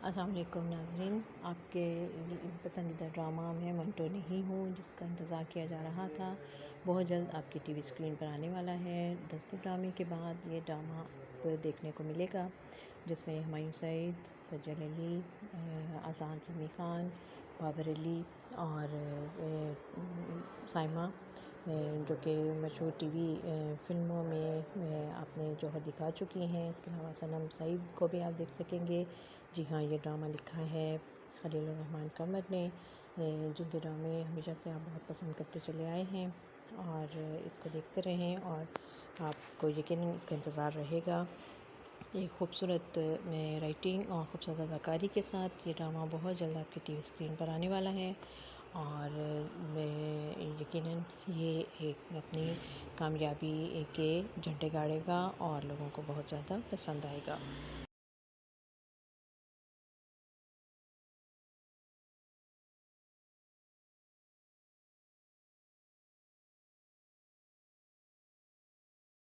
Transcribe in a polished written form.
अस्सलाम वालेकुम नाज़रीन, आपके पसंदीदा ड्रामा में मंटो नहीं हूँ जिसका इंतज़ार किया जा रहा था बहुत जल्द आपकी टीवी स्क्रीन पर आने वाला है। दस्तूर ड्रामे के बाद ये ड्रामा आपको देखने को मिलेगा जिसमें हुमायूं सईद, सज्जल अली, आसान समी खान, बाबर अली और साइमा जो कि मशहूर टीवी फ़िल्मों में आपने जौहर दिखा चुकी हैं। इसके अलावा सनम सईद को भी आप देख सकेंगे। जी हाँ, ये ड्रामा लिखा है खलील रहमान कमर ने, जिनके ड्रामे हमेशा से आप बहुत पसंद करते चले आए हैं और इसको देखते रहें और आपको यकीनन इसका इंतज़ार रहेगा। एक खूबसूरत राइटिंग और खूबसूरत अदाकारी के साथ ये ड्रामा बहुत जल्द आपकी टीवी स्क्रीन पर आने वाला है और यकीनन ये एक अपनी कामयाबी के झंडे गाड़ेगा और लोगों को बहुत ज़्यादा पसंद आएगा।